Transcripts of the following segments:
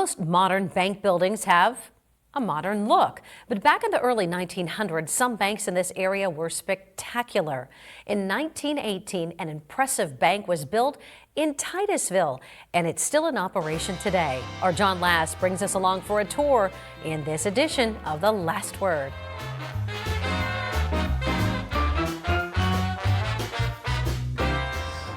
Most modern bank buildings have a modern look, but back in the early 1900s, some banks in this area were spectacular. In 1918, an impressive bank was built in Titusville, and it's still in operation today. Our John Last brings us along for a tour in this edition of The Last Word.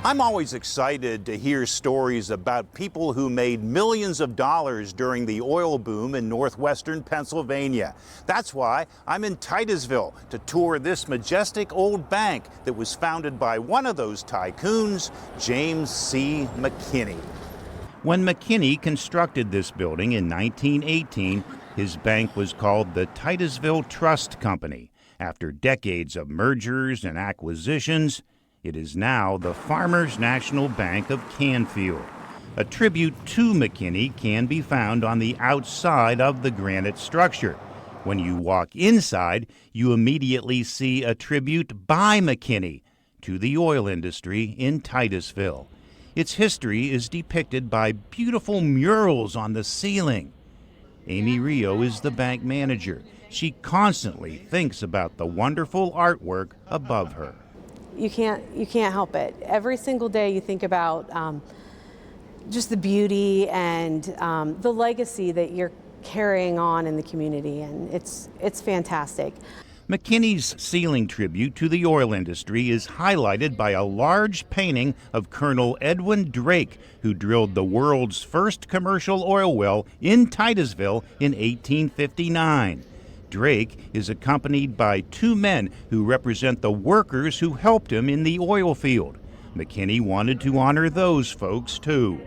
I'm always excited to hear stories about people who made millions of dollars during the oil boom in northwestern Pennsylvania. That's why I'm in Titusville to tour this majestic old bank that was founded by one of those tycoons, James C. McKinney. When McKinney constructed this building in 1918, his bank was called the Titusville Trust Company. After decades of mergers and acquisitions, it is now the Farmers National Bank of Canfield. A tribute to McKinney can be found on the outside of the granite structure. When you walk inside, you immediately see a tribute by McKinney to the oil industry in Titusville. Its history is depicted by beautiful murals on the ceiling. Amy Rio is the bank manager. She constantly thinks about the wonderful artwork above her. You can't help it. Every single day you think about just the beauty and the legacy that you're carrying on in the community, and it's fantastic. McKinney's ceiling tribute to the oil industry is highlighted by a large painting of Colonel Edwin Drake, who drilled the world's first commercial oil well in Titusville in 1859. Drake is accompanied by two men who represent the workers who helped him in the oil field. McKinney wanted to honor those folks too.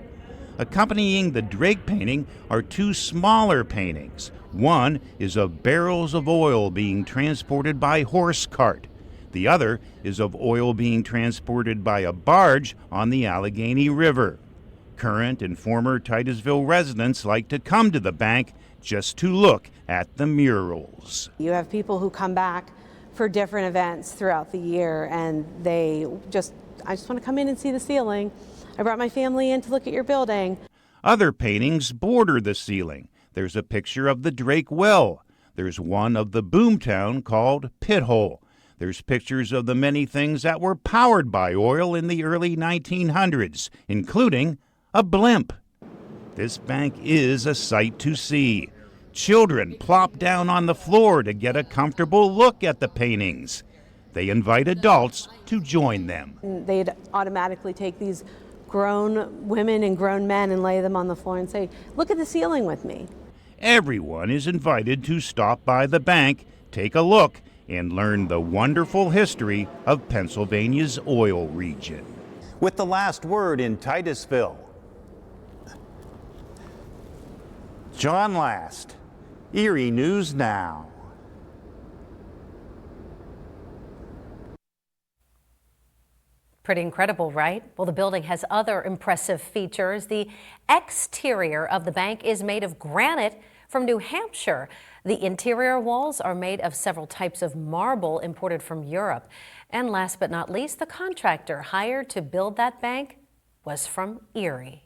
Accompanying the Drake painting are two smaller paintings. One is of barrels of oil being transported by horse cart. The other is of oil being transported by a barge on the Allegheny River. Current and former Titusville residents like to come to the bank just to look at the murals. You have people who come back for different events throughout the year, and I just want to come in and see the ceiling. I brought my family in to look at your building. Other paintings border the ceiling. There's a picture of the Drake Well. There's one of the boomtown called Pit Hole. There's pictures of the many things that were powered by oil in the early 1900s, including a blimp. This bank is a sight to see. Children plop down on the floor to get a comfortable look at the paintings. They invite adults to join them. They'd automatically take these grown women and grown men and lay them on the floor and say, "Look at the ceiling with me." Everyone is invited to stop by the bank, take a look, and learn the wonderful history of Pennsylvania's oil region. With the last word in Titusville, John Last, Erie News Now. Pretty incredible, right? Well, the building has other impressive features. The exterior of the bank is made of granite from New Hampshire. The interior walls are made of several types of marble imported from Europe. And last but not least, the contractor hired to build that bank was from Erie.